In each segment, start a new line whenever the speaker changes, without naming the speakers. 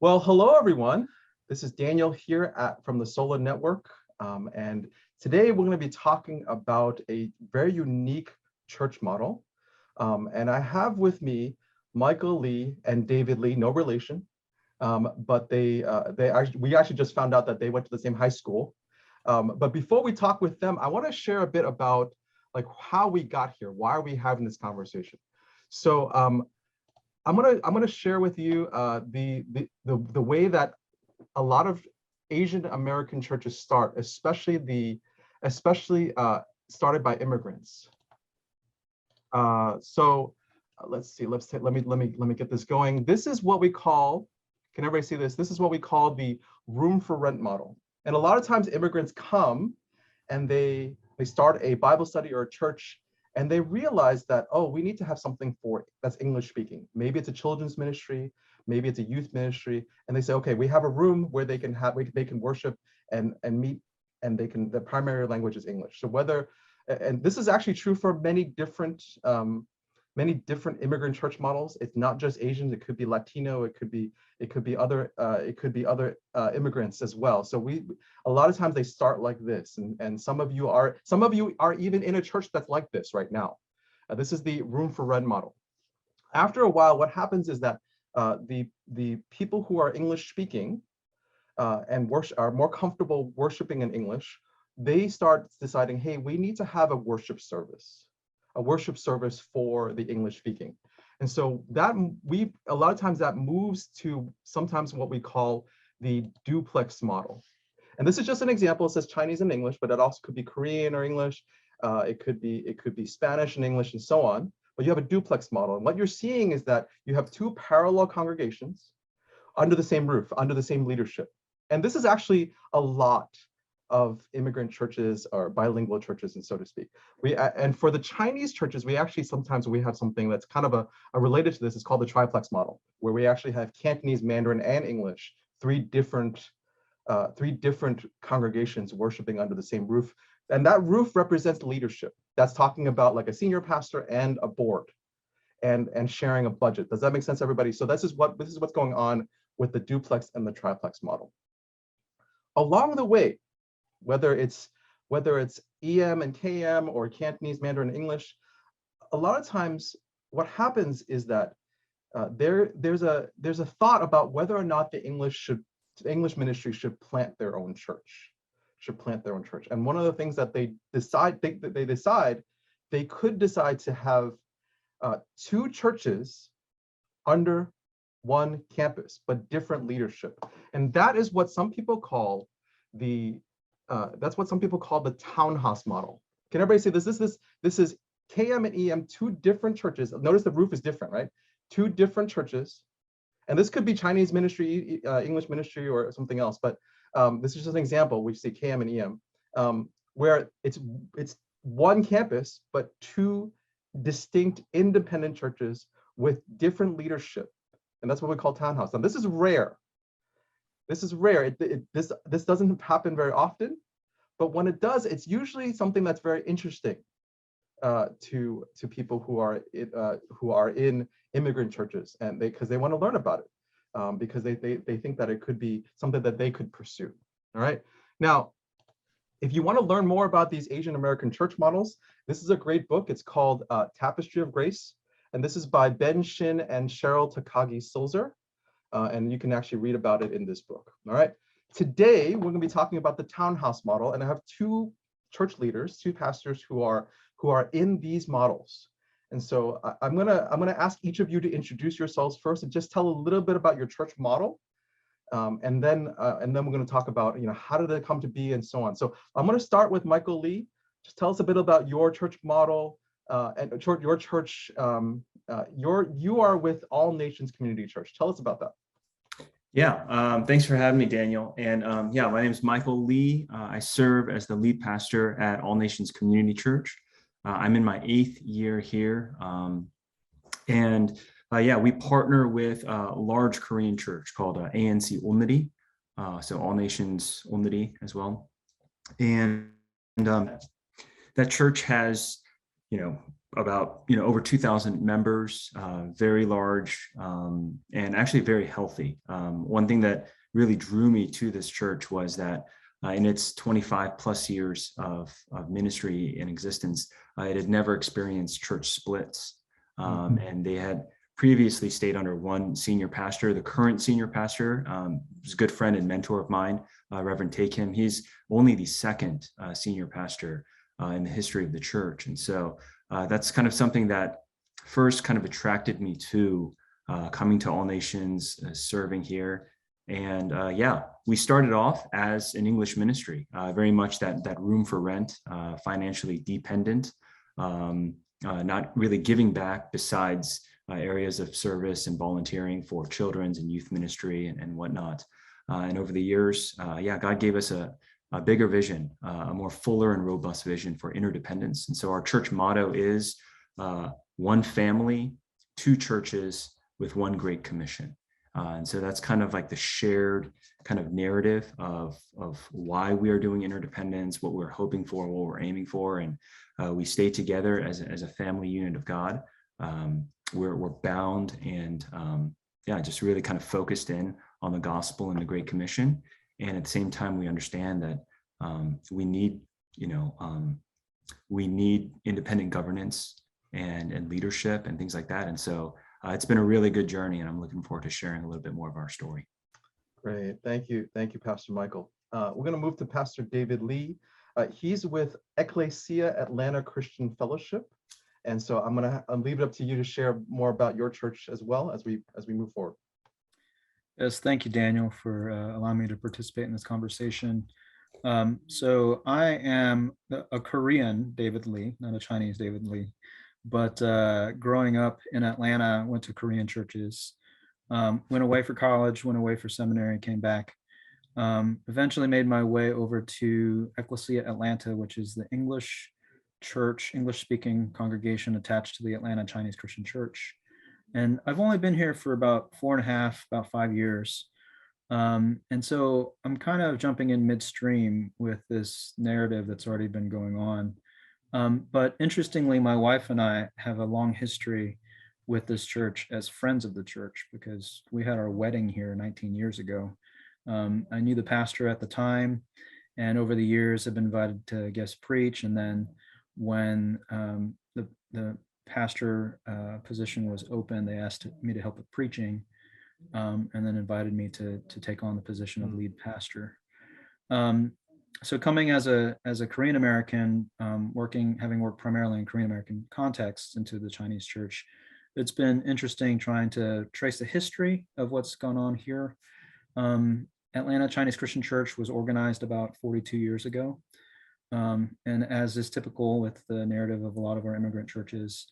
Well, hello, everyone. This is Daniel here from the SOLA Network. And today we're going to be talking about a very unique church model. And I have with me Michael Lee and David Lee, no relation, but we actually just found out that they went to the same high school. But before we talk with them, I want to share a bit about like how we got here. Why are we having this conversation? So I'm gonna share with you the way that a lot of Asian American churches start, especially started by immigrants. Let's see. Let me get this going. This is what we call. Can everybody see this? This is what we call the room for rent model. And a lot of times immigrants come and they start a Bible study or a church, and they realize that, oh, we need to have something that's English speaking. Maybe it's a children's ministry, maybe it's a youth ministry, and they say, okay, we have a room where they can worship and meet, and the primary language is English. So and this is actually true for many different immigrant church models. It's not just Asians. It could be Latino. It could be other immigrants as well. So a lot of times they start like this, and some of you are even in a church that's like this right now. This is the room for rent model. After a while, what happens is that the people who are English speaking and are more comfortable worshiping in English, they start deciding, hey, we need to have a worship service for the English speaking. And so a lot of times that moves to sometimes what we call the duplex model. And this is just an example. It says Chinese and English, but it also could be Korean or English. It could be Spanish and English and so on. But you have a duplex model. And what you're seeing is that you have two parallel congregations under the same roof, under the same leadership. And this is actually a lot of immigrant churches or bilingual churches, and so to speak. And for the Chinese churches, sometimes we have something that's kind of a related to this. It's called the triplex model, where we actually have Cantonese, Mandarin, and English, three different congregations worshiping under the same roof. And that roof represents leadership. That's talking about like a senior pastor and a board, and sharing a budget. Does that make sense, everybody? So this is what's going on with the duplex and the triplex model. Along the way, whether it's EM and KM or Cantonese, Mandarin, English, a lot of times what happens is that there's a thought about whether or not the English ministry should plant their own church. And one of the things that they could decide to have two churches under one campus, but different leadership. And that is what some people call the Townhouse Model. Can everybody see this? This is KM and EM, two different churches. Notice the roof is different, right? Two different churches. And this could be Chinese ministry, English ministry, or something else. But this is just an example. We see KM and EM, where it's one campus, but two distinct independent churches with different leadership. And that's what we call townhouse. Now, this is rare. This doesn't happen very often, but when it does, it's usually something that's very interesting to people who are in immigrant churches, and because they want to learn about it, because they think that it could be something that they could pursue. All right. Now, if you want to learn more about these Asian American church models, this is a great book. It's called Tapestry of Grace, and this is by Ben Shin and Cheryl Takagi-Sulzer. And you can actually read about it in this book. All right. Today, we're going to be talking about the townhouse model, and I have two church leaders, two pastors who are in these models. And so I'm gonna ask each of you to introduce yourselves first and just tell a little bit about your church model, and then we're going to talk about how did it come to be and so on. So I'm going to start with Michael Lee. Just tell us a bit about your church model and your church. You are with All Nations Community Church. Tell us about that.
Yeah, thanks for having me, Daniel. And yeah, my name is Michael Lee. I serve as the lead pastor at All Nations Community Church. I'm in my 8th year here. Yeah, we partner with a large Korean church called ANC Olnuri, so All Nations Olnuri as well. And that church has, about over 2,000 members, very large, and actually very healthy. One thing that really drew me to this church was that in its 25 plus years of ministry in existence, it had never experienced church splits. And they had previously stayed under one senior pastor. The current senior pastor is a good friend and mentor of mine, Reverend Takim. He's only the second senior pastor in the history of the church. And so that's kind of something that first kind of attracted me to coming to All Nations, serving here. And yeah, we started off as an English ministry, very much that room for rent, financially dependent, not really giving back besides areas of service and volunteering for children's and youth ministry and whatnot. And over the years, yeah, God gave us a bigger vision, a more fuller and robust vision for interdependence. And so our church motto is one family, two churches with one great commission. And so that's kind of like the shared kind of narrative of why we are doing interdependence, what we're hoping for, what we're aiming for. And we stay together as a family unit of God. We're bound and yeah, just really kind of focused in on the gospel and the Great Commission. And at the same time, we understand that we need, we need independent governance and leadership and things like that. And so it's been a really good journey, and I'm looking forward to sharing a little bit more of our story.
Great, thank you, Pastor Michael. We're going to move to Pastor David Lee. He's with Ekklesia Atlanta Christian Fellowship, and so I'm going to leave it up to you to share more about your church as well as we move forward.
Yes, thank you, Daniel, for allowing me to participate in this conversation. So I am a Korean David Lee, not a Chinese David Lee, but growing up in Atlanta, went to Korean churches, went away for college, went away for seminary, came back. Eventually made my way over to Ekklesia Atlanta, which is the English church, English-speaking congregation attached to the Atlanta Chinese Christian Church. And I've only been here for about 5 years. And so I'm kind of jumping in midstream with this narrative that's already been going on. But interestingly, my wife and I have a long history with this church as friends of the church, because we had our wedding here 19 years ago. I knew the pastor at the time, and over the years have been invited to guest preach. And then when the pastor position was open, they asked me to help with preaching, and then invited me to take on the position of lead pastor. So coming as a Korean American, having worked primarily in Korean American contexts into the Chinese church, it's been interesting trying to trace the history of what's gone on here. Atlanta Chinese Christian Church was organized about 42 years ago. And as is typical with the narrative of a lot of our immigrant churches,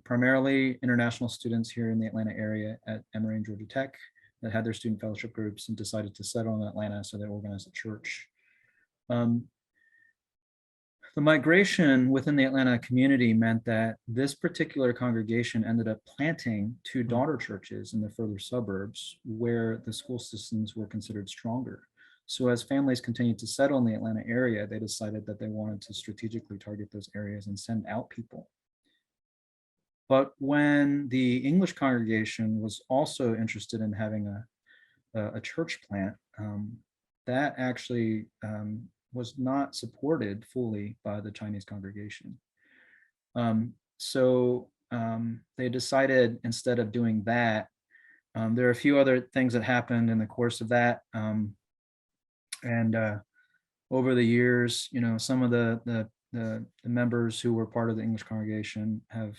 primarily international students here in the Atlanta area at Emory and Georgia Tech that had their student fellowship groups and decided to settle in Atlanta, so they organized a church. The migration within the Atlanta community meant that this particular congregation ended up planting 2 daughter churches in the further suburbs where the school systems were considered stronger. So as families continued to settle in the Atlanta area, they decided that they wanted to strategically target those areas and send out people. But when the English congregation was also interested in having a church plant, that actually was not supported fully by the Chinese congregation. So they decided, instead of doing that, there are a few other things that happened in the course of that. And over the years, some of the members who were part of the English congregation have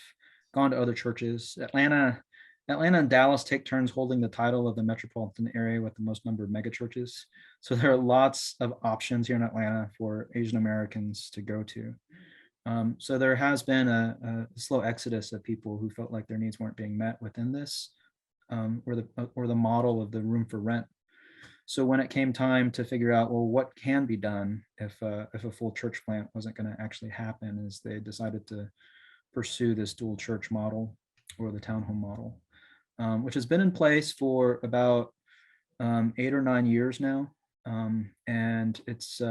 gone to other churches. Atlanta and Dallas take turns holding the title of the metropolitan area with the most number of mega churches. So there are lots of options here in Atlanta for Asian Americans to go to. So there has been a slow exodus of people who felt like their needs weren't being met within this, or the model of the room for rent. So when it came time to figure out, well, what can be done if a full church plant wasn't going to actually happen, is they decided to pursue this dual church model, or the townhome model, which has been in place for about 8 or 9 years now. And it's,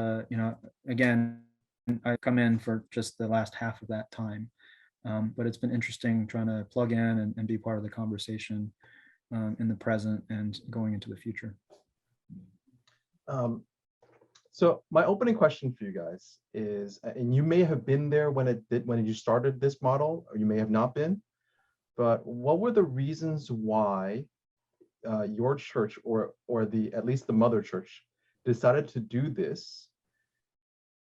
again, I come in for just the last half of that time. But it's been interesting trying to plug in and be part of the conversation in the present and going into the future.
So my opening question for you guys is, and you may have been there when you started this model, or you may have not been, but what were the reasons why your church or at least the mother church decided to do this?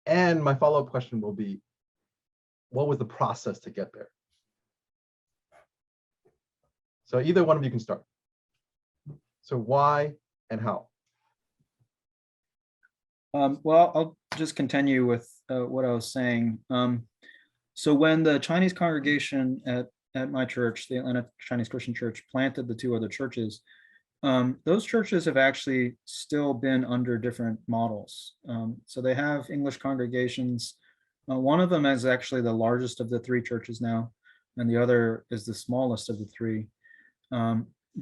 And my follow-up question will be, what was the process to get there? So either one of you can start. So why and how?
Well, I'll just continue with what I was saying. So when the Chinese congregation at my church, the Atlanta Chinese Christian Church, planted the two other churches, those churches have actually still been under different models. So they have English congregations. One of them is actually the largest of the three churches now, and the other is the smallest of the three.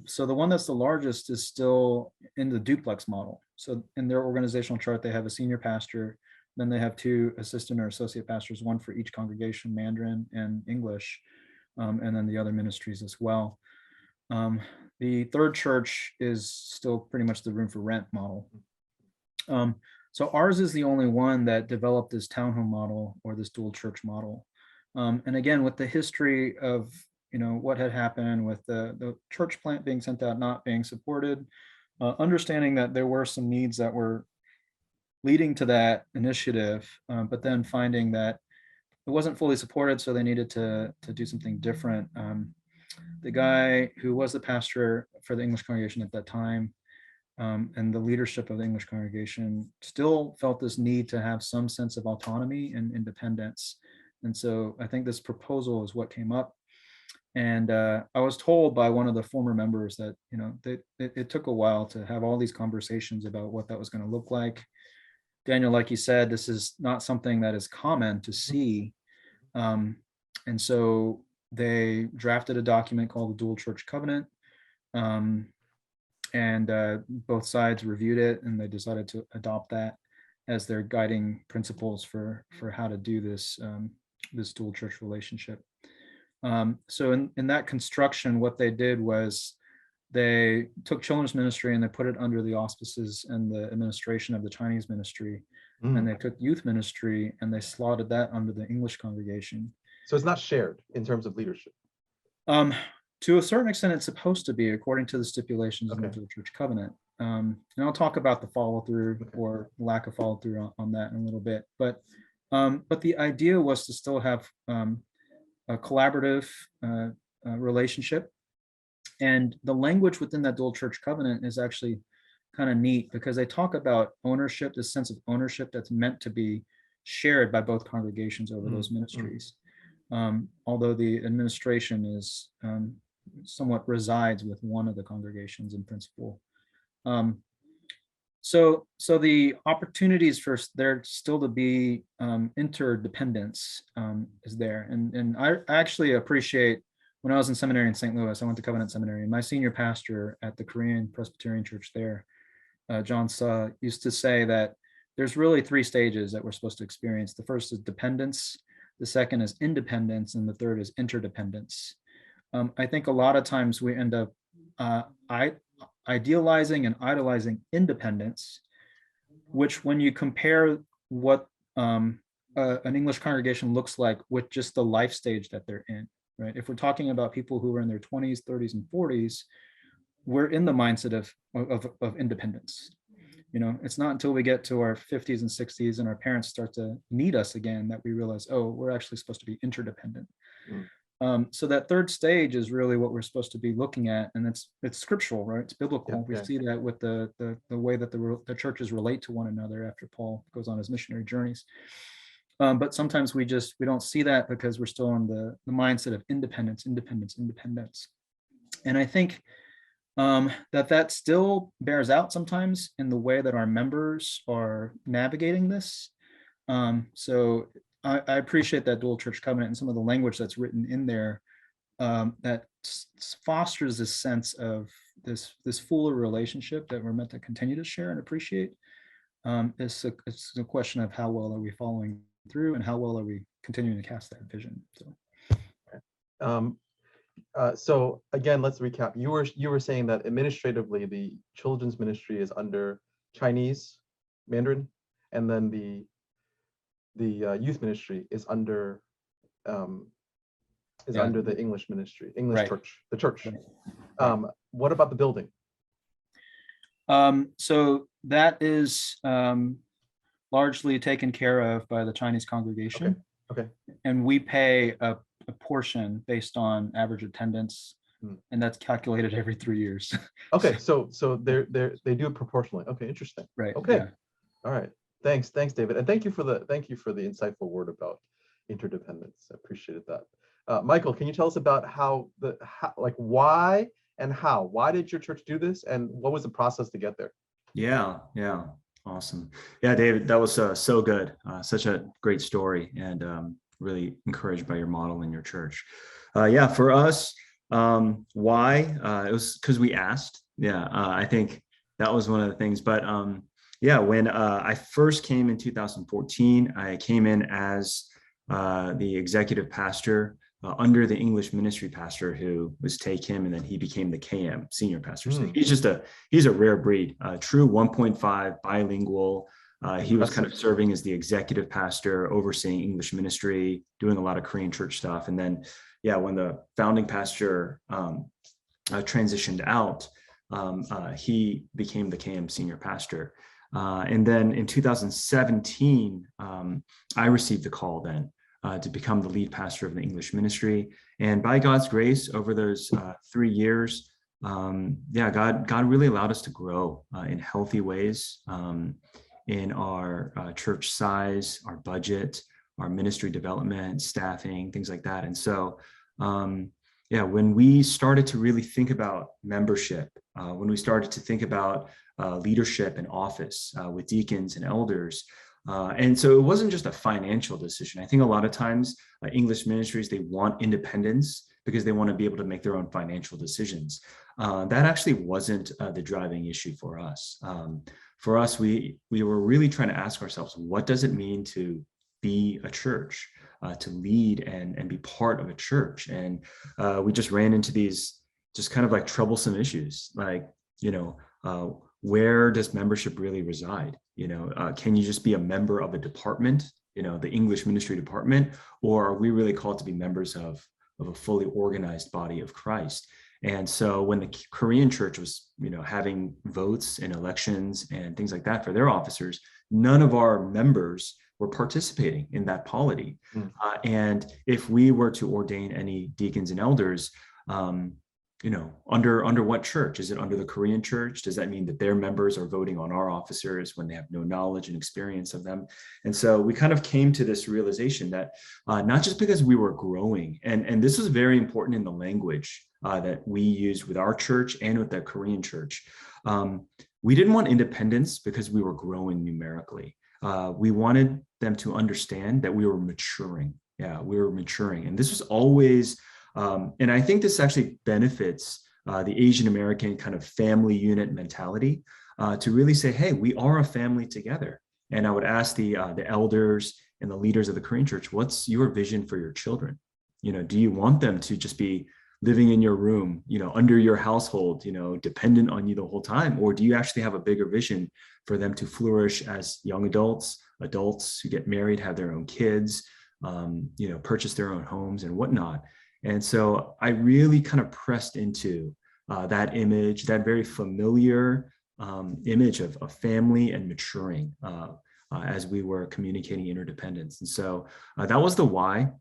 So the one that's the largest is still in the duplex model. So in their organizational chart, they have a senior pastor, then they have two assistant or associate pastors, one for each congregation, Mandarin and English, and then the other ministries as well. The third church is still pretty much the room for rent model. So ours is the only one that developed this townhome model or this dual church model. And again, with the history of what had happened with the church plant being sent out, not being supported, understanding that there were some needs that were leading to that initiative, but then finding that it wasn't fully supported, so they needed to do something different. The guy who was the pastor for the English congregation at that time, and the leadership of the English congregation still felt this need to have some sense of autonomy and independence. And so I think this proposal is what came up. And I was told by one of the former members that, it took a while to have all these conversations about what that was going to look like. Daniel, like you said, this is not something that is common to see. And so they drafted a document called the Dual Church Covenant. And both sides reviewed it, and they decided to adopt that as their guiding principles for how to do this, this dual church relationship. So in that construction, what they did was they took children's ministry and they put it under the auspices and the administration of the Chinese ministry. And they took youth ministry and they slotted that under the English congregation.
So it's not shared in terms of leadership.
To a certain extent, it's supposed to be, according to the stipulations of the Dual Church Covenant. And I'll talk about the follow-through or lack of follow-through on that in a little bit. But the idea was to still have a collaborative relationship. And the language within that Dual Church Covenant is actually kind of neat because they talk about ownership, this sense of ownership that's meant to be shared by both congregations over those ministries. Although the administration is somewhat resides with one of the congregations in principle. So the opportunities for there still to be interdependence is there. And I actually appreciate, when I was in seminary in St. Louis, I went to Covenant Seminary, and my senior pastor at the Korean Presbyterian Church there, John Suh, used to say that there's really three stages that we're supposed to experience. The first is dependence, the second is independence, and the third is interdependence. I think a lot of times we end up idealizing and idolizing independence, which when you compare what an English congregation looks like with just the life stage that they're in, right? If we're talking about people who are in their 20s, 30s, and 40s, we're in the mindset of independence. It's not until we get to our 50s and 60s and our parents start to need us again that we realize, oh, we're actually supposed to be interdependent. So that third stage is really what we're supposed to be looking at, and it's scriptural, right? It's biblical. We see that with the way that the churches relate to one another after Paul goes on his missionary journeys. But sometimes we don't see that because we're still in the mindset of independence. And I think that still bears out sometimes in the way that our members are navigating this. So I appreciate that Dual Church Covenant and some of the language that's written in there that fosters this sense of this fuller relationship that we're meant to continue to share and appreciate. It's a question of how well are we following through and how well are we continuing to cast that vision. So.
So again, let's recap. You were saying that administratively, the children's ministry is under Chinese Mandarin, and then the youth ministry is under the English ministry, English
Right.
church, the church.
Right.
What about the building?
So that is largely taken care of by the Chinese congregation.
Okay.
And we pay a portion based on average attendance, and that's calculated every 3 years.
Okay, so they do it proportionally. Okay, interesting.
Right.
Okay.
Yeah.
All right. Thanks, David, and thank you for the insightful word about interdependence. I appreciated that. Michael, can you tell us about why and how? Why did your church do this, and what was the process to get there?
Yeah. Awesome. Yeah, David, that was so good. Such a great story, and really encouraged by your model in your church. Yeah, for us, why? It was because we asked. Yeah, I think that was one of the things. But yeah, when I first came in 2014, I came in as the executive pastor under the English ministry pastor who was take him, and then he became the KM senior pastor. So he's a rare breed, true 1.5 bilingual. He was kind of serving as the executive pastor, overseeing English ministry, doing a lot of Korean church stuff. And then, yeah, when the founding pastor transitioned out, he became the KM senior pastor. And then in 2017, I received the call then to become the lead pastor of the English ministry. And by God's grace, over those 3 years, God really allowed us to grow in healthy ways in our church size, our budget, our ministry development, staffing, things like that. And so, when we started to really think about membership, when we started to think about leadership and office with deacons and elders, and so it wasn't just a financial decision. I think a lot of times English ministries, they want independence because they want to be able to make their own financial decisions. That actually wasn't the driving issue for us. For us, we were really trying to ask ourselves, what does it mean to be a church, to lead and be part of a church? And we just ran into these just kind of like troublesome issues, like, where does membership really reside? Can you just be a member of a department, the English ministry department, or are we really called to be members of a fully organized body of Christ? And so when the Korean church was, having votes and elections and things like that for their officers, none of our members were participating in that polity. And if we were to ordain any deacons and elders, under what church? Is it under the Korean church? Does that mean that their members are voting on our officers when they have no knowledge and experience of them? And so we kind of came to this realization that not just because we were growing, and this was very important in the language that we used with our church and with the Korean church. We didn't want independence because we were growing numerically. We wanted them to understand that we were maturing. Yeah, we were maturing. And this was always, and I think this actually benefits the Asian American kind of family unit mentality to really say, hey, we are a family together. And I would ask the elders and the leaders of the Korean church, what's your vision for your children? Do you want them to just be living in your room, under your household, dependent on you the whole time? Or do you actually have a bigger vision for them to flourish as young adults who get married, have their own kids, purchase their own homes and whatnot? And so I really kind of pressed into that image, that very familiar image of family and maturing as we were communicating interdependence. And so that was the why.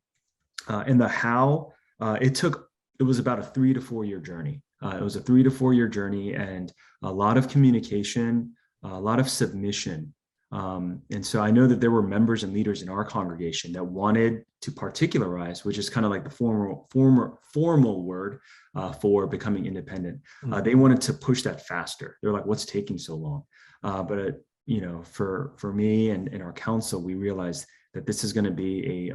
And the how, it was about a 3 to 4 year journey. It was a 3 to 4 year journey, and a lot of communication, a lot of submission. And so I know that there were members and leaders in our congregation that wanted to particularize, which is kind of like the formal word for becoming independent. They wanted to push that faster. They're like, what's taking so long? But for me and our council, we realized that this is going to be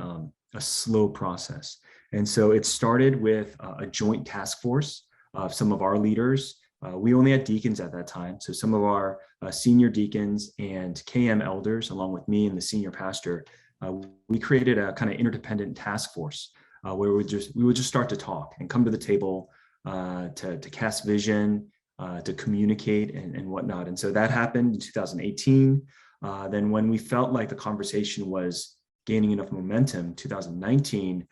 a slow process. And so it started with a joint task force of some of our leaders. We only had deacons at that time. So some of our senior deacons and KM elders, along with me and the senior pastor, we created a kind of interdependent task force where we would just start to talk and come to the table to cast vision, to communicate and whatnot. And so that happened in 2018. Then when we felt like the conversation was gaining enough momentum, 2019,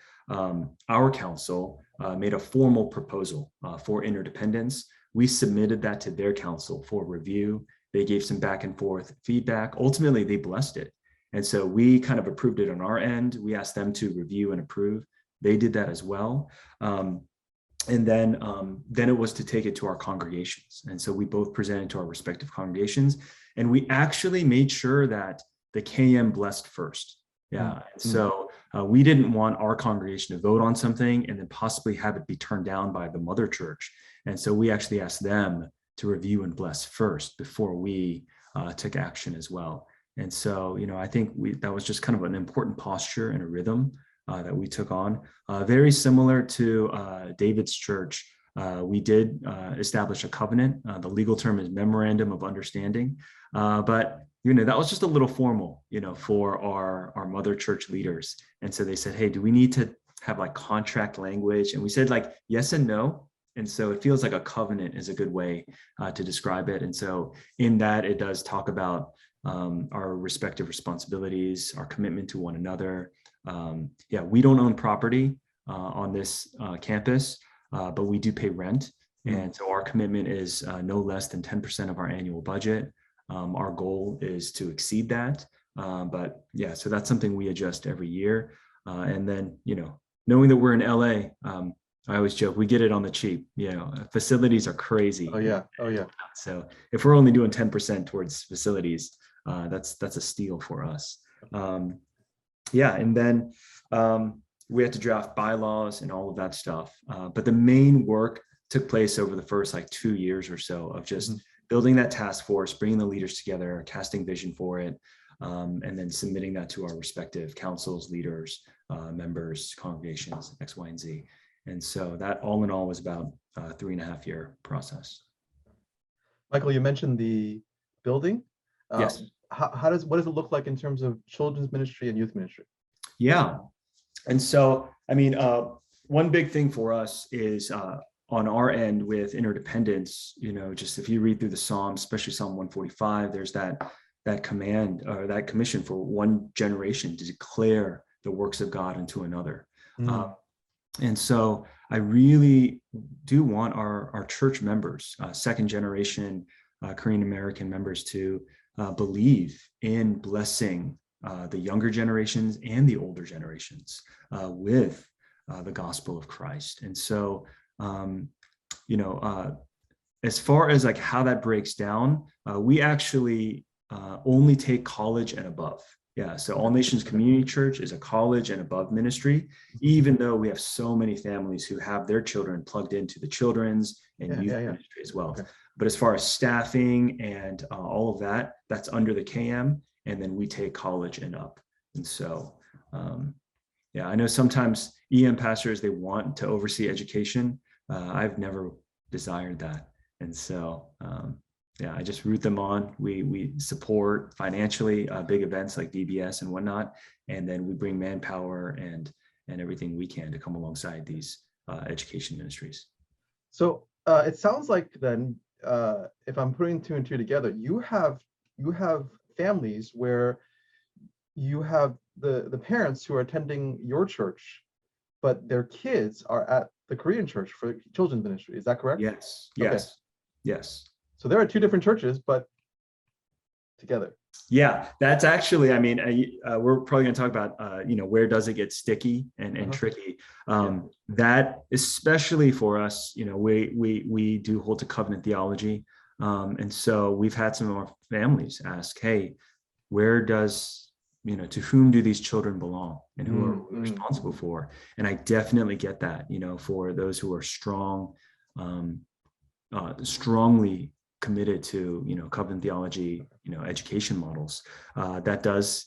our council made a formal proposal for interdependence. We submitted that to their council for review. They gave some back and forth feedback. Ultimately, they blessed it. And so we kind of approved it on our end. We asked them to review and approve. They did that as well. And then it was to take it to our congregations. And so we both presented to our respective congregations, and we actually made sure that the KM blessed first. Yeah. So we didn't want our congregation to vote on something and then possibly have it be turned down by the mother church. And so we actually asked them to review and bless first before we took action as well. And so, I think that was just kind of an important posture and a rhythm that we took on. Very similar to David's church, we did establish a covenant. The legal term is Memorandum of Understanding. But that was just a little formal, for our mother church leaders. And so they said, hey, do we need to have like contract language? And we said like yes and no. And so it feels like a covenant is a good way to describe it. And so in that, it does talk about our respective responsibilities, our commitment to one another. We don't own property on this campus, but we do pay rent. And so our commitment is no less than 10% of our annual budget. Our goal is to exceed that. So that's something we adjust every year. And then, knowing that we're in LA, I always joke, we get it on the cheap. Facilities are crazy.
Oh yeah.
So if we're only doing 10% towards facilities, that's a steal for us. And then we had to draft bylaws and all of that stuff. But the main work took place over the first 2 years or so of just building that task force, bringing the leaders together, casting vision for it, and then submitting that to our respective councils, leaders, members, congregations, X, Y, and Z. And so that all in all was about a 3.5 year process.
Michael, you mentioned the building.
Yes.
What does it look like in terms of children's ministry and youth ministry?
Yeah. And so, one big thing for us is on our end with interdependence, just if you read through the Psalms, especially Psalm 145, there's that command or that commission for one generation to declare the works of God unto another. And so I really do want our church members, second generation Korean American members, to believe in blessing the younger generations and the older generations with the gospel of Christ. And so, as far as how that breaks down, we actually only take college and above. Yeah, so All Nations Community Church is a college and above ministry, even though we have so many families who have their children plugged into the children's and youth ministry as well. Okay. But as far as staffing and all of that, that's under the KM, and then we take college and up. And so, I know sometimes EM pastors, they want to oversee education. I've never desired that. And so, I just root them on. We support financially big events like VBS and whatnot, and then we bring manpower and everything we can to come alongside these education ministries.
So it sounds like then, if I'm putting two and two together, you have families where you have the parents who are attending your church, but their kids are at the Korean church for children's ministry. Is that correct?
Yes.
So there are two different churches, but together.
Yeah, that's actually, we're probably going to talk about, where does it get sticky and tricky. That, especially for us, we do hold to covenant theology. And so we've had some of our families ask, hey, where does, to whom do these children belong and who are we responsible for? And I definitely get that, for those who are strongly committed to, covenant theology, education models, that does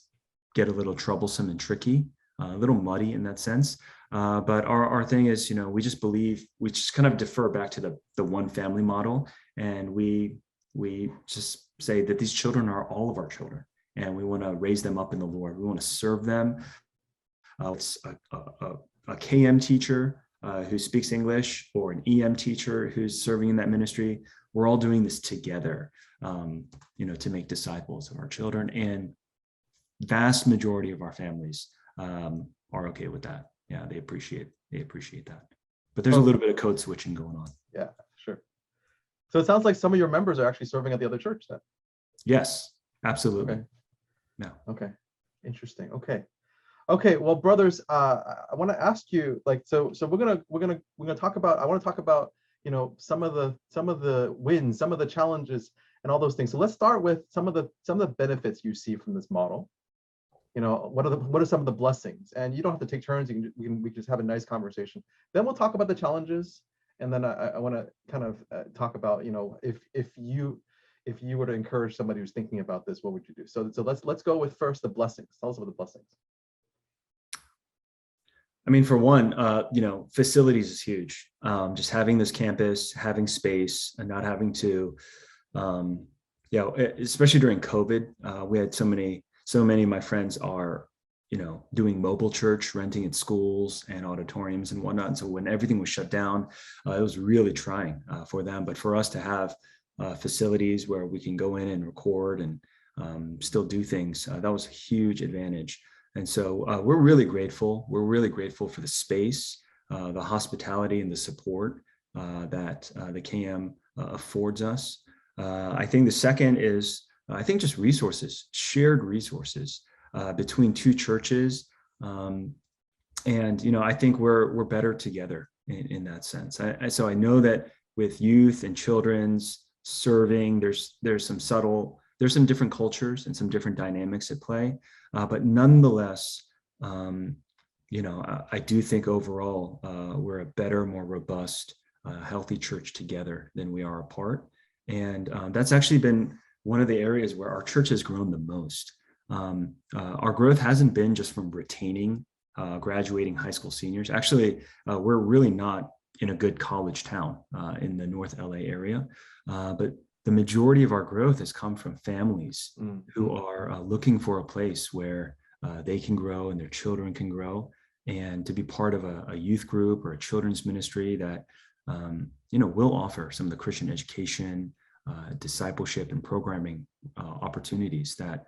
get a little troublesome and tricky, a little muddy in that sense. But our thing is, we just believe, we just kind of defer back to the one family model. And we just say that these children are all of our children, and we want to raise them up in the Lord. We want to serve them. It's a KM teacher who speaks English, or an EM teacher who's serving in that ministry. We're all doing this together, to make disciples of our children, and vast majority of our families are okay with that. Yeah, they appreciate that. But there's a little bit of code switching going on.
Yeah, sure. So it sounds like some of your members are actually serving at the other church then.
Yes, absolutely.
Okay.
Yeah.
Okay. Interesting. Okay. Okay. Well, brothers, I want to ask you, like, so we're gonna talk about. I want to talk about, some of the wins, some of the challenges, and all those things. So let's start with some of the benefits you see from this model. What are some of the blessings? And you don't have to take turns. We can just have a nice conversation. Then we'll talk about the challenges, and then I want to kind of talk about, if you were to encourage somebody who's thinking about this, what would you do? So let's go with first the blessings. Tell us about the blessings.
I mean, for one, facilities is huge. Just having this campus, having space, and not having to, especially during COVID, we had so many of my friends are, doing mobile church, renting at schools and auditoriums and whatnot. And so when everything was shut down, it was really trying for them. But for us to have facilities where we can go in and record and still do things, that was a huge advantage. And so we're really grateful. We're really grateful for the space, the hospitality, and the support that the KM affords us. I think the second is, just resources, shared resources between two churches. And, I think we're better together in that sense. So I know that with youth and children's serving, there's some different cultures and some different dynamics at play. But nonetheless, I do think overall we're a better, more robust, healthy church together than we are apart. And that's actually been one of the areas where our church has grown the most. Our growth hasn't been just from retaining graduating high school seniors. Actually, we're really not in a good college town in the North LA area, but the majority of our growth has come from families who are looking for a place where they can grow and their children can grow, and to be part of a youth group or a children's ministry that will offer some of the Christian education, discipleship, and programming opportunities that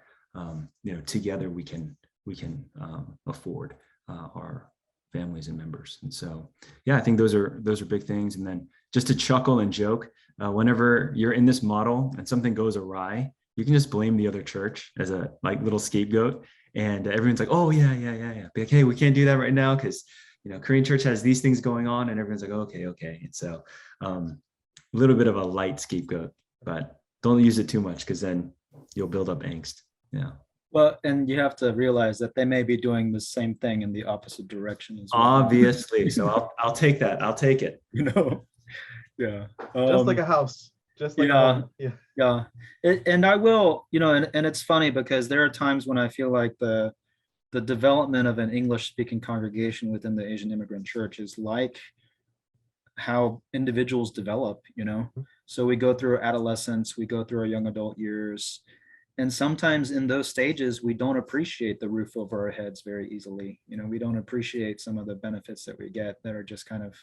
together we can afford our families and members. And so, I think those are big things. And then just to chuckle and joke, whenever you're in this model and something goes awry, you can just blame the other church as a little scapegoat, and everyone's like, oh yeah. Be like, hey, we can't do that right now because Korean church has these things going on, and everyone's like, okay. And so a little bit of a light scapegoat, but don't use it too much because then you'll build up angst. Yeah.
Well, and you have to realize that they may be doing the same thing in the opposite direction as well.
Obviously. So I'll take that. I'll take it.
Yeah.
Just like a house. Just like a home.
Yeah. And I will, and it's funny because there are times when I feel like the development of an English-speaking congregation within the Asian immigrant church is like how individuals develop, So we go through adolescence, we go through our young adult years. And sometimes in those stages, we don't appreciate the roof over our heads very easily. We don't appreciate some of the benefits that we get that are just kind of,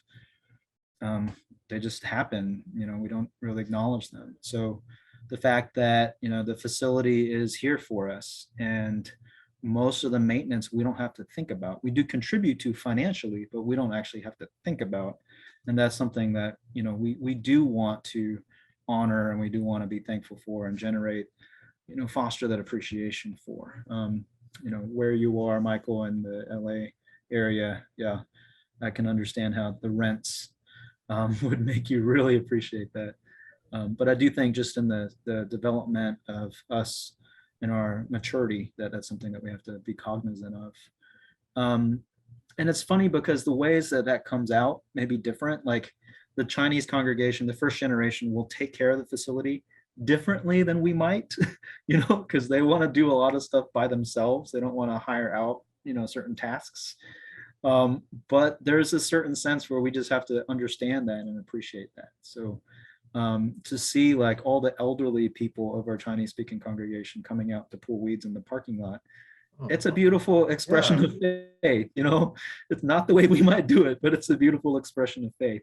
they just happen, we don't really acknowledge them. So the fact that, the facility is here for us, and most of the maintenance we don't have to think about. We do contribute to financially, but we don't actually have to think about. And that's something that, we do want to honor, and we do want to be thankful for and generate, foster that appreciation for. Where you are, Michael, in the LA area, I can understand how the rents would make you really appreciate that. But I do think just in the development of us and our maturity, that's something that we have to be cognizant of. And it's funny because the ways that comes out may be different. Like the Chinese congregation, the first generation will take care of the facility differently than we might, because they want to do a lot of stuff by themselves. They don't want to hire out, certain tasks. But there's a certain sense where we just have to understand that and appreciate that. So to see like all the elderly people of our Chinese speaking congregation coming out to pull weeds in the parking lot It's a beautiful expression of faith. It's not the way we might do it, but it's a beautiful expression of faith.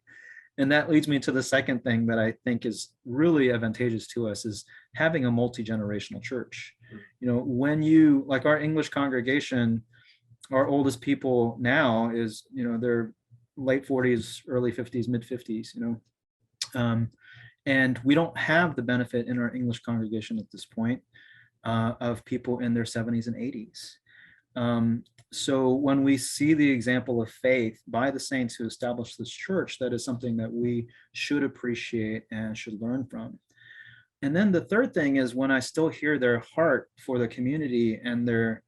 And that leads me to the second thing that I think is really advantageous to us is having a multi-generational church. When you, like our English congregation, our oldest people now is, they're late 40s, early 50s, mid 50s, and we don't have the benefit in our English congregation at this point of people in their 70s and 80s. So when we see the example of faith by the saints who established this church, that is something that we should appreciate and should learn from. And then the third thing is when I still hear their heart for the community and their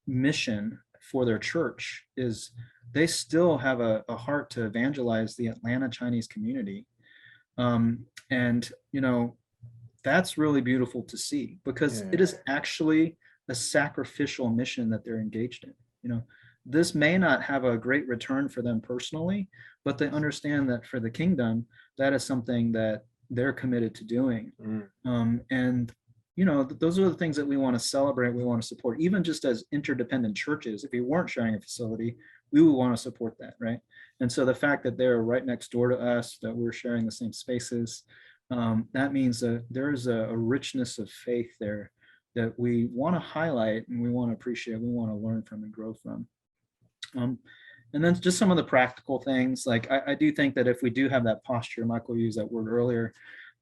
mission for their church is they still have a heart to evangelize the Atlanta Chinese community. And, that's really beautiful to see because it is actually a sacrificial mission that they're engaged in. This may not have a great return for them personally, but they understand that for the kingdom, that is something that they're committed to doing. And those are the things that we want to celebrate, we want to support, even just as interdependent churches. If we weren't sharing a facility, we would want to support that, right? And so the fact that they're right next door to us, that we're sharing the same spaces, that means that there's a richness of faith there that we want to highlight and we want to appreciate, we want to learn from and grow from. And then just some of the practical things, like I do think that if we do have that posture, Michael used that word earlier,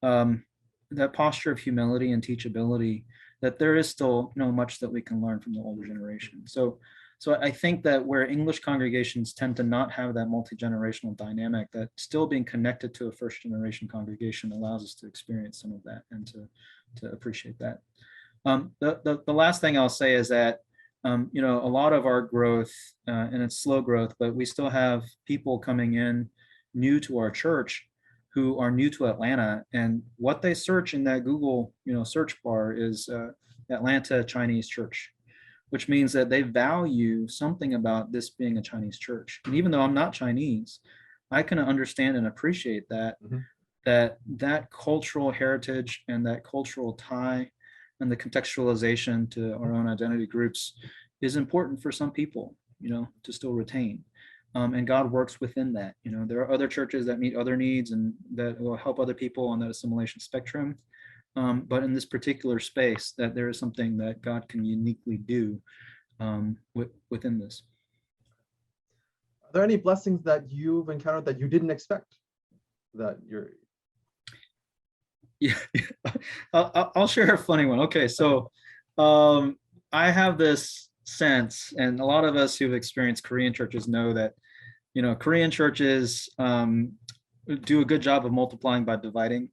that posture of humility and teachability, that there is still much that we can learn from the older generation. So I think that where English congregations tend to not have that multi-generational dynamic, that still being connected to a first generation congregation allows us to experience some of that and to appreciate that. The last thing I'll say is that a lot of our growth, and it's slow growth, but we still have people coming in new to our church who are new to Atlanta, and what they search in that Google search bar is Atlanta Chinese church, which means that they value something about this being a Chinese church. And even though I'm not Chinese, I can understand and appreciate that, that cultural heritage and that cultural tie and the contextualization to our own identity groups is important for some people, to still retain. And God works within that. There are other churches that meet other needs and that will help other people on that assimilation spectrum. But in this particular space, that there is something that God can uniquely do within this.
Are there any blessings that you've encountered that you didn't expect?
Yeah, I'll share a funny one. Okay, so I have this sense, and a lot of us who've experienced Korean churches know that, Korean churches do a good job of multiplying by dividing.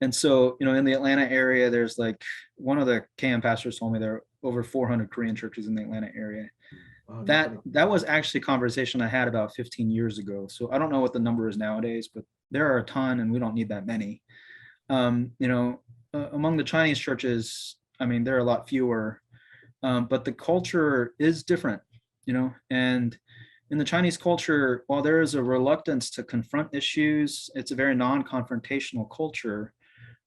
And so, in the Atlanta area, there's like one of the KM pastors told me there are over 400 Korean churches in the Atlanta area.
Wow,
That was actually a conversation I had about 15 years ago. So I don't know what the number is nowadays, but there are a ton and we don't need that many. Among the Chinese churches, there are a lot fewer, but the culture is different, and in the Chinese culture, while there is a reluctance to confront issues, it's a very non-confrontational culture.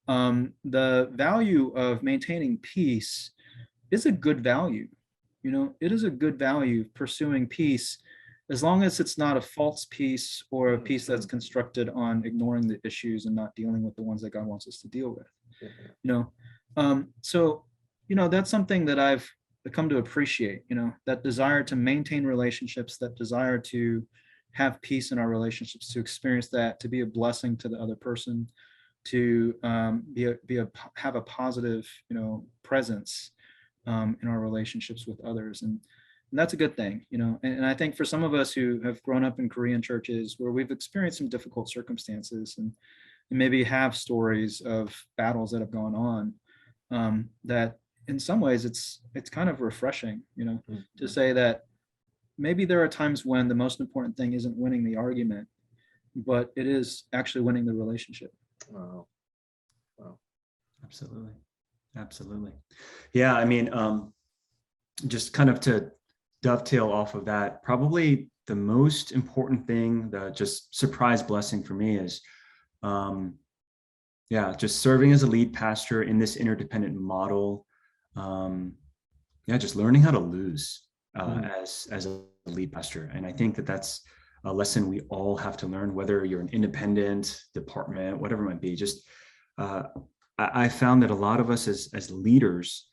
The value of maintaining peace is a good value. It is a good value pursuing peace, as long as it's not a false peace or a peace that's constructed on ignoring the issues and not dealing with the ones that God wants us to deal with. So that's something that I've come to appreciate, that desire to maintain relationships, that desire to have peace in our relationships, to experience that, to be a blessing to the other person, to have a positive, presence in our relationships with others. And that's a good thing, and I think for some of us who have grown up in Korean churches where we've experienced some difficult circumstances and maybe have stories of battles that have gone on, that in some ways it's kind of refreshing, to say that maybe there are times when the most important thing isn't winning the argument, but it is actually winning the relationship.
Wow.
Absolutely. Yeah, just kind of to dovetail off of that, probably the most important thing, the just surprise blessing for me is just serving as a lead pastor in this interdependent model. just learning how to lose
Mhm.
as a lead pastor. And I think that that's a lesson we all have to learn, whether you're an independent department, whatever it might be. Just I found that a lot of us as leaders,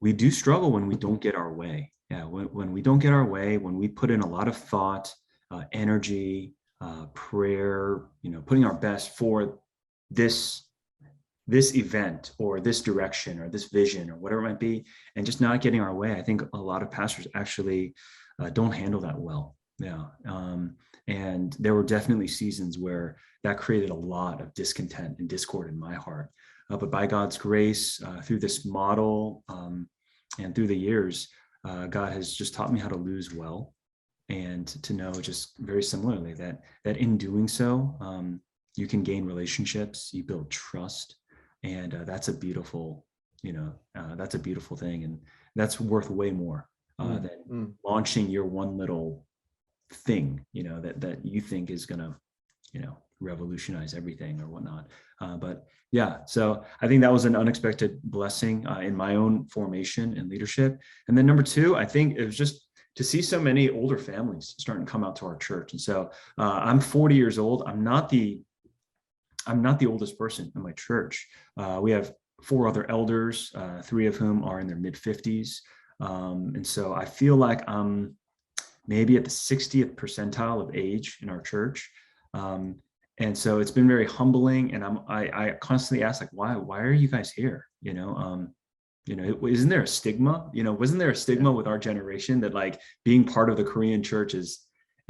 we do struggle when we don't get our way. Yeah, when we don't get our way, when we put in a lot of thought, energy, prayer, putting our best for this event or this direction or this vision or whatever it might be, and just not getting our way. I think a lot of pastors actually don't handle that well. Yeah. And there were definitely seasons where that created a lot of discontent and discord in my heart. But by God's grace, through this model and through the years, God has just taught me how to lose well, and to know just very similarly that in doing so, you can gain relationships, you build trust, and that's a beautiful, that's a beautiful thing, and that's worth way more than launching your one little thing, that you think is gonna, revolutionize everything or whatnot. But yeah, so I think that was an unexpected blessing in my own formation and leadership. And then number two, I think it was just to see so many older families starting to come out to our church. And so I'm 40 years old. I'm not the oldest person in my church. We have 4 other elders, 3 of whom are in their mid 50s. And so I feel like I'm maybe at the 60th percentile of age in our church. And so it's been very humbling. And I constantly ask, like, why are you guys here? Isn't there a stigma? Wasn't there a stigma with our generation that like being part of the Korean church is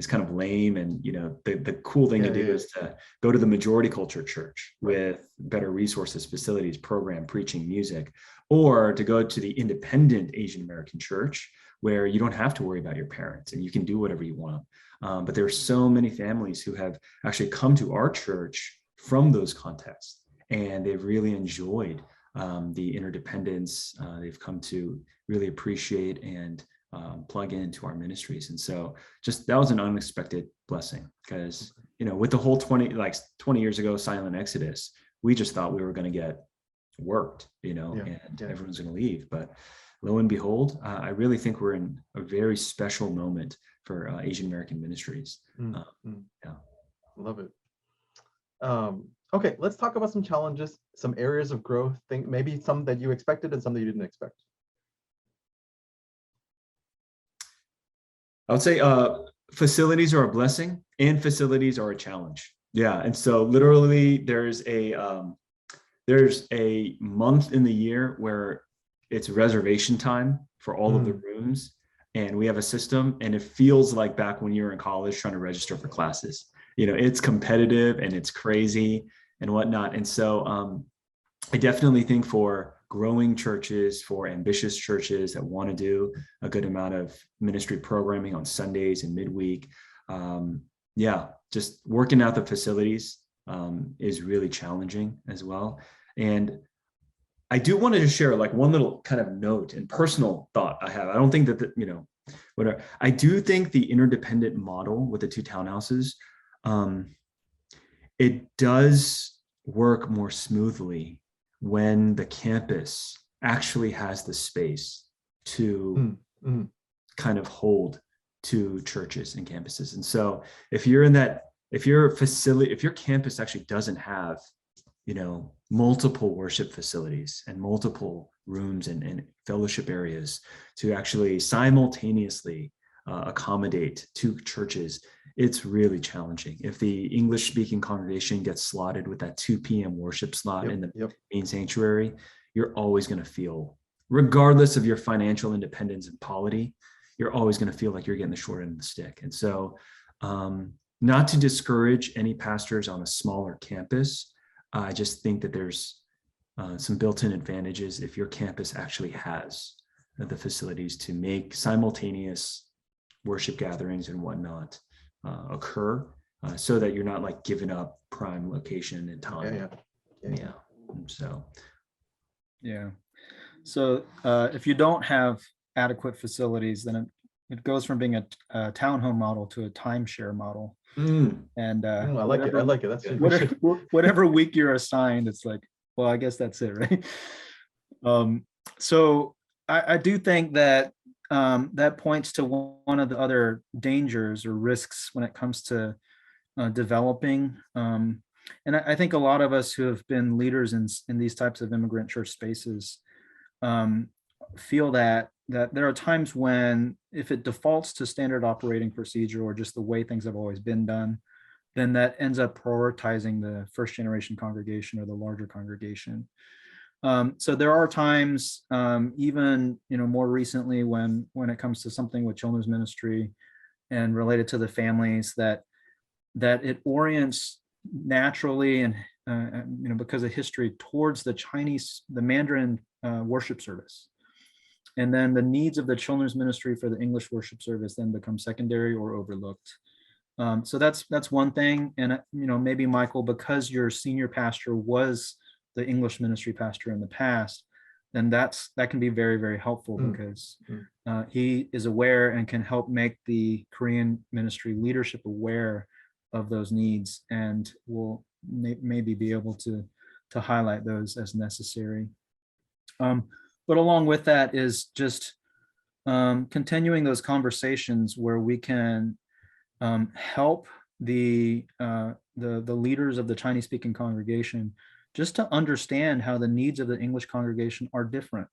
kind of lame, and the cool thing to do is to go to the majority culture church with better resources, facilities, program, preaching, music, or to go to the independent Asian American church where you don't have to worry about your parents and you can do whatever you want. But there are so many families who have actually come to our church from those contexts, and they've really enjoyed the interdependence. They've come to really appreciate and plug into our ministries. And so just that was an unexpected blessing, because with the whole 20 years ago silent exodus, we just thought we were going to get worked, and everyone's going to leave. But lo and behold, I really think we're in a very special moment for Asian American ministries.
Love it. Okay, let's talk about some challenges, some areas of growth, maybe some that you expected and some that you didn't expect.
I would say facilities are a blessing and facilities are a challenge. Yeah, and so literally there's a month in the year where it's reservation time for all of the rooms, and we have a system, and it feels like back when you were in college trying to register for classes. It's competitive and it's crazy and whatnot. And so I definitely think for growing churches, for ambitious churches that want to do a good amount of ministry programming on Sundays and midweek, just working out the facilities is really challenging as well. And I do want to just share like one little kind of note and personal thought I have. I don't think that, whatever. I do think the interdependent model with the 2 townhouses, it does work more smoothly when the campus actually has the space to kind of hold 2 churches and campuses. And so if your campus actually doesn't have, multiple worship facilities and multiple rooms and fellowship areas to actually simultaneously accommodate 2 churches, it's really challenging. If the English speaking congregation gets slotted with that 2 p.m. worship slot in the main sanctuary, you're always going to feel, regardless of your financial independence and polity, you're always going to feel like you're getting the short end of the stick. And so not to discourage any pastors on a smaller campus, I just think that there's some built-in advantages if your campus actually has the facilities to make simultaneous worship gatherings and whatnot occur, so that you're not like giving up prime location and time.
So if you don't have adequate facilities, then it goes from being a townhome model to a timeshare model. And
I like it. That's
whatever week you're assigned, it's like, well, I guess that's it, right? So I do think that that points to one of the other dangers or risks when it comes to developing. And I think a lot of us who have been leaders in these types of immigrant church spaces feel that there are times when, if it defaults to standard operating procedure or just the way things have always been done, then that ends up prioritizing the first generation congregation or the larger congregation. So there are times, even more recently, when it comes to something with children's ministry and related to the families, that it orients naturally and because of history towards the Mandarin worship service, and then the needs of the children's ministry for the English worship service then become secondary or overlooked. So that's one thing. And maybe Michael, because your senior pastor was the English ministry pastor in the past, then that can be very, very helpful, because he is aware and can help make the Korean ministry leadership aware of those needs, and will maybe be able to highlight those as necessary. But along with that is just continuing those conversations where we can help the leaders of the Chinese speaking congregation just to understand how the needs of the English congregation are different.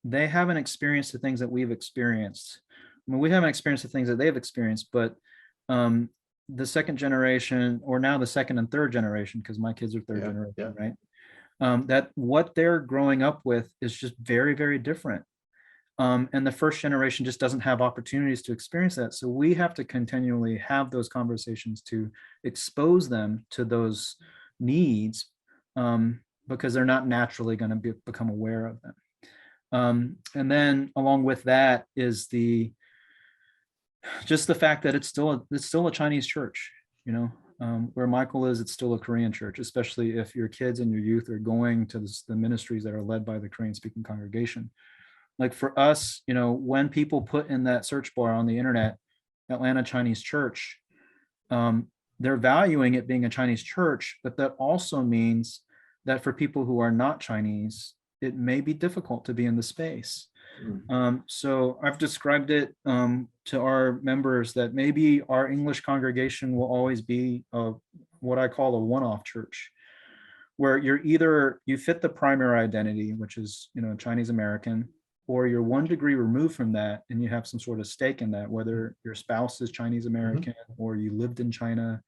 They haven't experienced the things that we've experienced. I mean, we haven't experienced the things that they've experienced, but the second generation, or now the second and third generation, because my kids are third generation, right? That what they're growing up with is just very, very different. And the first generation just doesn't have opportunities to experience that. So we have to continually have those conversations to expose them to those needs, because they're not naturally going to become aware of them. And then along with that is just the fact that it's still a Chinese church, where Michael is, it's still a Korean church, especially if your kids and your youth are going to the ministries that are led by the Korean speaking congregation. Like for us, when people put in that search bar on the internet, Atlanta Chinese church, they're valuing it being a Chinese church, but that also means that for people who are not Chinese, it may be difficult to be in the space. So I've described it to our members that maybe our English congregation will always be what I call a one-off church, where you fit the primary identity, which is Chinese American, or you're 1 degree removed from that and you have some sort of stake in that, whether your spouse is Chinese American, or you lived in China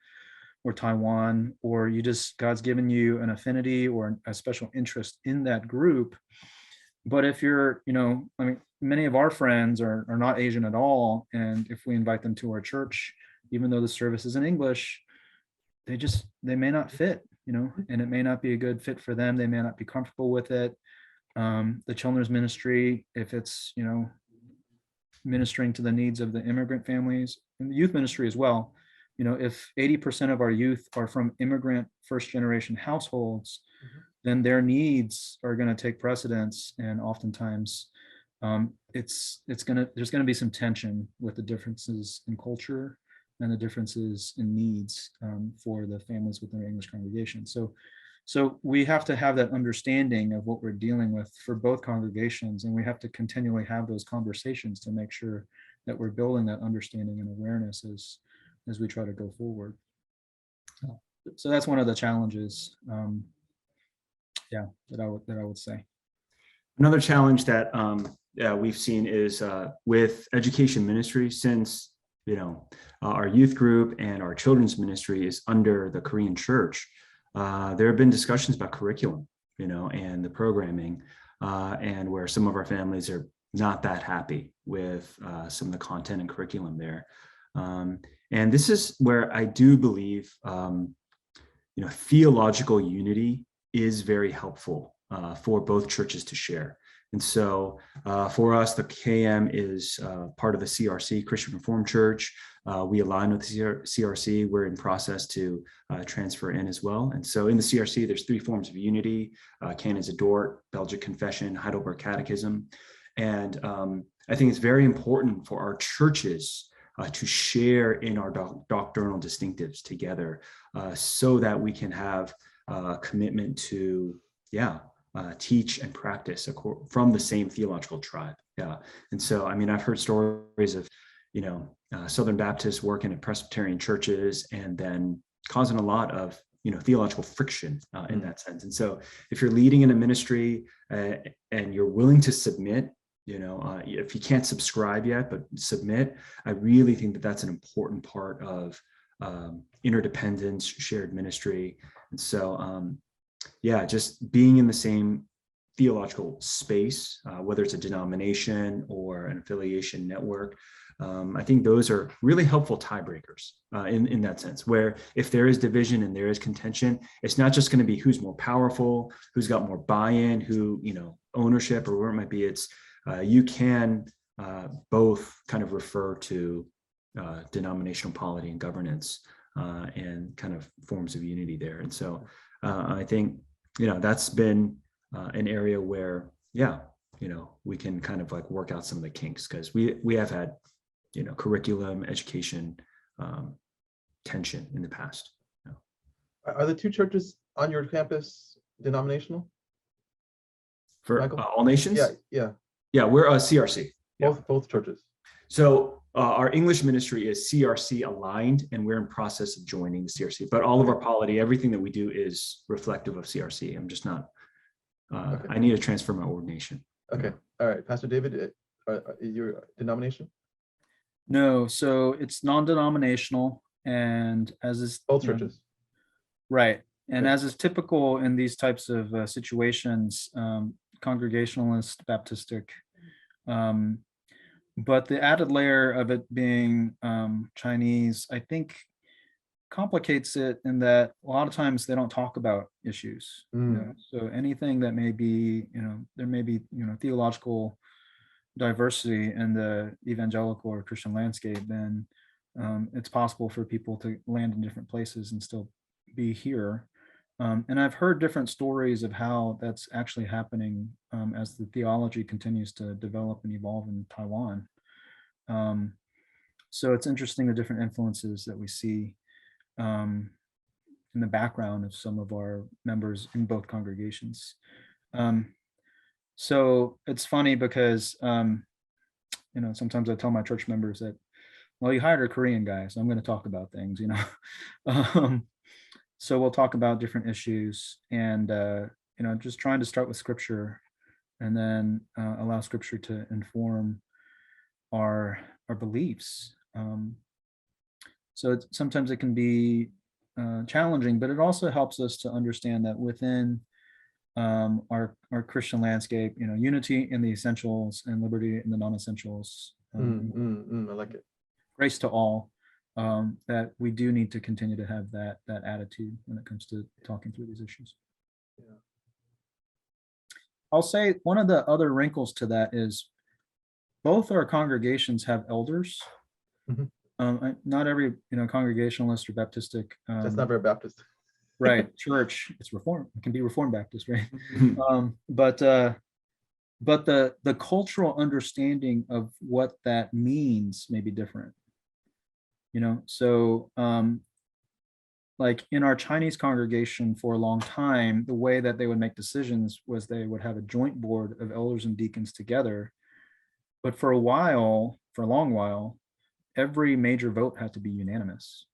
or Taiwan, or God's given you an affinity or a special interest in that group. But if you're, many of our friends are not Asian at all. And if we invite them to our church, even though the service is in English, they may not fit, and it may not be a good fit for them. They may not be comfortable with it. The children's ministry, if it's, ministering to the needs of the immigrant families, and the youth ministry as well, if 80% of our youth are from immigrant first generation households, then their needs are going to take precedence. And oftentimes there's going to be some tension with the differences in culture and the differences in needs for the families within our English congregation. So we have to have that understanding of what we're dealing with for both congregations, and we have to continually have those conversations to make sure that we're building that understanding and awareness as we try to go forward. So that's one of the challenges, that I would say.
Another challenge that we've seen is with education ministry, since our youth group and our children's ministry is under the Korean church. There have been discussions about curriculum, and the programming, and where some of our families are not that happy with some of the content and curriculum there. And this is where I do believe, theological unity is very helpful for both churches to share. And so for us, the KM is part of the CRC, Christian Reformed Church. We align with the CRC. We're in process to transfer in as well. And so in the CRC, there's 3 forms of unity: Canons of Dort, Belgic Confession, Heidelberg Catechism. And I think it's very important for our churches to share in our doctrinal distinctives together, so that we can have a commitment to, teach and practice from the same theological tribe. Yeah. And so, I mean, I've heard stories of, Southern Baptists working at Presbyterian churches and then causing a lot of, theological friction in that sense. And so if you're leading in a ministry and you're willing to submit, if you can't subscribe yet, but submit, I really think that that's an important part of interdependence, shared ministry. And so, just being in the same theological space, whether it's a denomination or an affiliation network, I think those are really helpful tiebreakers in that sense, where if there is division and there is contention, it's not just going to be who's more powerful, who's got more buy-in, who, ownership or where it might be. It's you can both kind of refer to denominational polity and governance and kind of forms of unity there. And so I think, that's been an area where, we can kind of like work out some of the kinks, because we have had, curriculum, education, tension in the past.
Are the two churches on your campus denominational?
For all nations?
Yeah.
Yeah, we're a CRC.
Both churches.
So our English ministry is CRC aligned, and we're in process of joining the CRC. But all of our polity, everything that we do is reflective of CRC. I'm just not. Okay. I need to transfer my ordination.
Okay. All right, Pastor David, your denomination?
No, so it's non-denominational, and as is
both churches,
right? And as is typical in these types of situations, Congregationalist, Baptistic, but the added layer of it being Chinese, I think, complicates it in that a lot of times they don't talk about issues. So anything that may be, there may be, theological diversity in the evangelical or Christian landscape, then it's possible for people to land in different places and still be here. And I've heard different stories of how that's actually happening as the theology continues to develop and evolve in Taiwan. So it's interesting the different influences that we see in the background of some of our members in both congregations. So it's funny because, sometimes I tell my church members that, well, you hired a Korean guy, so I'm going to talk about things, So we'll talk about different issues and, just trying to start with scripture and then allow scripture to inform our beliefs. So sometimes it can be challenging, but it also helps us to understand that within our Christian landscape, unity in the essentials and liberty in the non-essentials.
I like it.
Grace to all. That we do need to continue to have that attitude when it comes to talking through these issues.
Yeah.
I'll say one of the other wrinkles to that is both our congregations have elders. Not every Congregationalist or Baptistic.
That's not very Baptist.
Right, church. It's Reformed. It can be Reformed Baptist, right? But the cultural understanding of what that means may be different. So like in our Chinese congregation for a long time, the way that they would make decisions was they would have a joint board of elders and deacons together. But for a long while, every major vote had to be unanimous.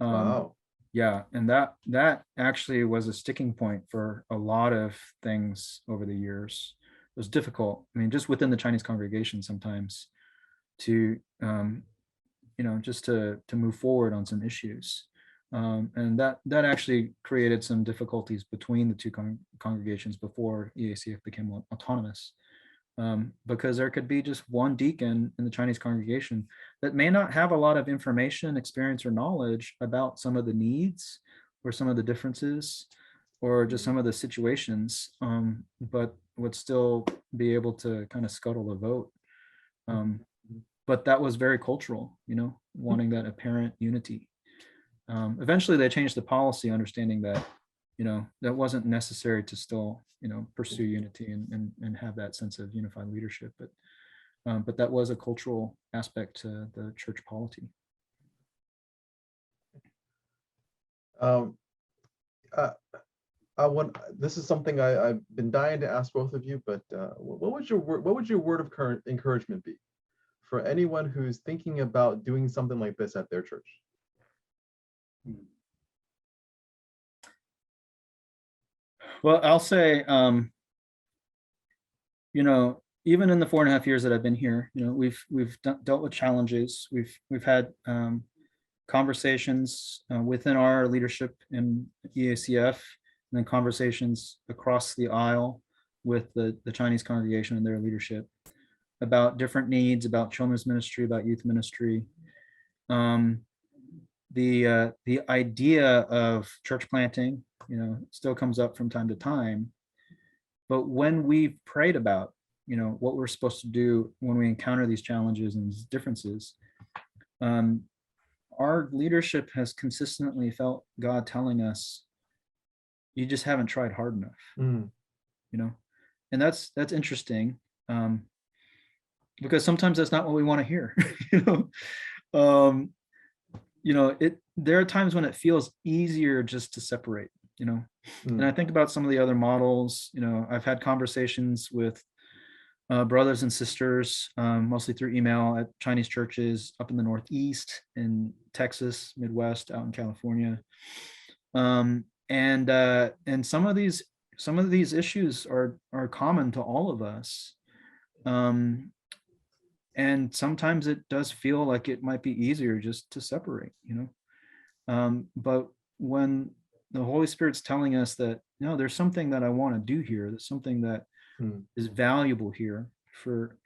Wow.
Yeah, and that actually was a sticking point for a lot of things over the years. It was difficult. I mean, just within the Chinese congregation sometimes to just to move forward on some issues. And that actually created some difficulties between the two congregations before EACF became autonomous, because there could be just one deacon in the Chinese congregation that may not have a lot of information, experience, or knowledge about some of the needs or some of the differences or just some of the situations, but would still be able to kind of scuttle a vote. But that was very cultural, wanting that apparent unity. Eventually they changed the policy, understanding that, that wasn't necessary to still, pursue unity and have that sense of unified leadership. But that was a cultural aspect to the church polity.
This is something I've been dying to ask both of you, but what would your word of current encouragement be for anyone who's thinking about doing something like this at their church?
Well, I'll say, even in the 4.5 years that I've been here, we've dealt with challenges. We've had conversations within our leadership in EACF, and then conversations across the aisle with the Chinese congregation and their leadership about different needs, about children's ministry, about youth ministry. The idea of church planting, still comes up from time to time. But when we've prayed about, what we're supposed to do when we encounter these challenges and these differences, our leadership has consistently felt God telling us, you just haven't tried hard enough, and that's interesting, because sometimes that's not what we want to hear. There are times when it feels easier just to separate, and I think about some of the other models. I've had conversations with brothers and sisters, mostly through email, at Chinese churches up in the Northeast, in Texas, Midwest, out in California. And some of these issues are common to all of us. And sometimes it does feel like it might be easier just to separate, but when the Holy Spirit's telling us that, no, there's something that I want to do here, there's something that is valuable here for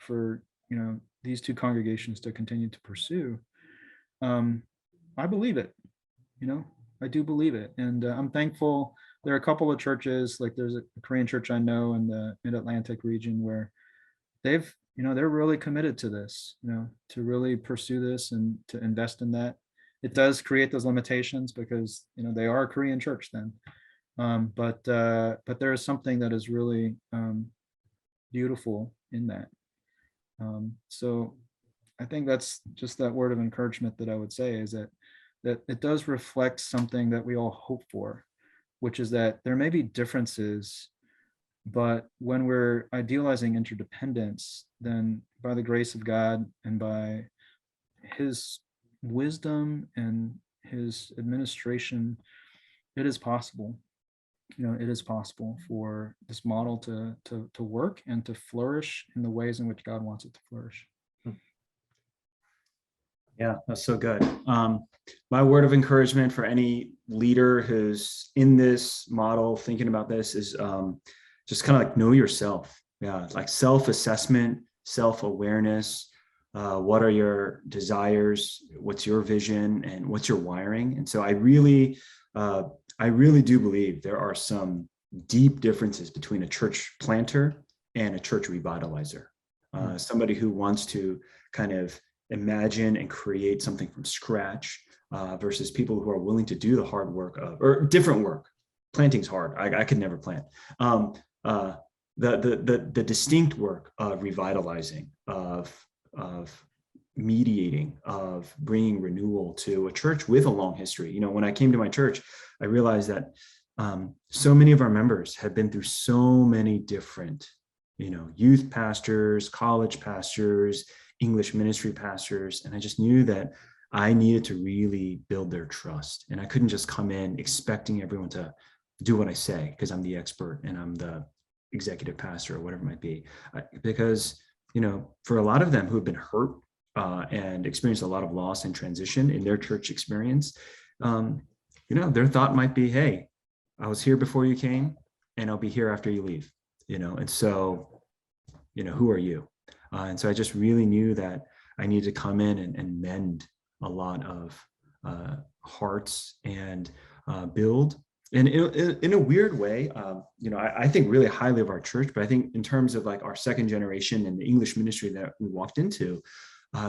these two congregations to continue to pursue, I believe it. I do believe it, and I'm thankful. There are a couple of churches, like there's a Korean church I know in the Mid-Atlantic region, where they're really committed to this, to really pursue this and to invest in that. It does create those limitations because they are a Korean church then, but there is something that is really beautiful in that. So I think that's just that word of encouragement that I would say, is that it does reflect something that we all hope for, which is that there may be differences, but when we're idealizing interdependence, then by the grace of God and by his wisdom and his administration, it is possible. It is possible for this model to work and to flourish in the ways in which God wants it to flourish.
Yeah, that's so good. My word of encouragement for any leader who's in this model, thinking about this, is just kind of like know yourself. Yeah, like self-assessment, self-awareness. What are your desires? What's your vision? And what's your wiring? And so I really do believe there are some deep differences between a church planter and a church revitalizer. Somebody who wants to kind of imagine and create something from scratch versus people who are willing to do the hard work or different work. Planting's hard. I could never plant. The distinct work of revitalizing, of mediating, of bringing renewal to a church with a long history. When I came to my church, I realized that so many of our members had been through so many different, youth pastors, college pastors, English ministry pastors. And I just knew that I needed to really build their trust. And I couldn't just come in expecting everyone to do what I say because I'm the expert and I'm the executive pastor or whatever it might be. Because, for a lot of them who have been hurt and experienced a lot of loss and transition in their church experience, their thought might be, hey, I was here before you came and I'll be here after you leave, and so, who are you? And so I just really knew that I needed to come in and mend a lot of hearts and build. And in a weird way, I think really highly of our church, but I think in terms of like our second generation and the English ministry that we walked into,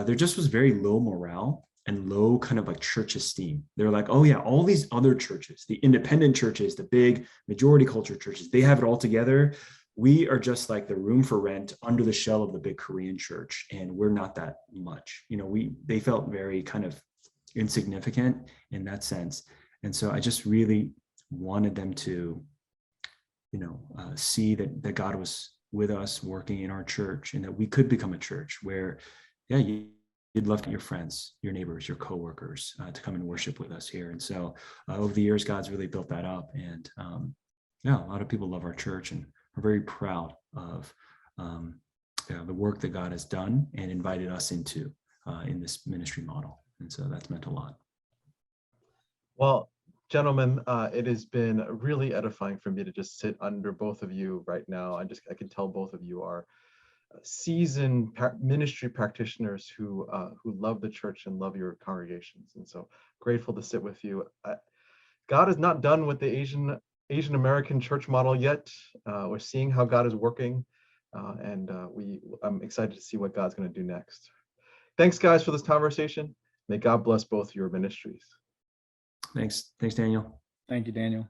there just was very low morale and low kind of like church esteem. They're like, oh yeah, all these other churches, the independent churches, the big majority culture churches, they have it all together. We are just like the room for rent under the shell of the big Korean church, and we're not that much. They felt very kind of insignificant in that sense. And so I just really wanted them to see that God was with us working in our church, and that we could become a church where, yeah, you'd love to your friends, your neighbors, your coworkers to come and worship with us here. And so over the years, God's really built that up. And yeah, a lot of people love our church and are very proud of the work that God has done and invited us into in this ministry model. And so that's meant a lot.
Well, gentlemen, it has been really edifying for me to just sit under both of you right now. I can tell both of you are seasoned ministry practitioners who love the church and love your congregations. And so grateful to sit with you. God is not done with the Asian American church model yet. We're seeing how God is working, and I'm excited to see what God's going to do next. Thanks, guys, for this conversation. May God bless both your ministries.
Thanks, Daniel.
Thank you, Daniel.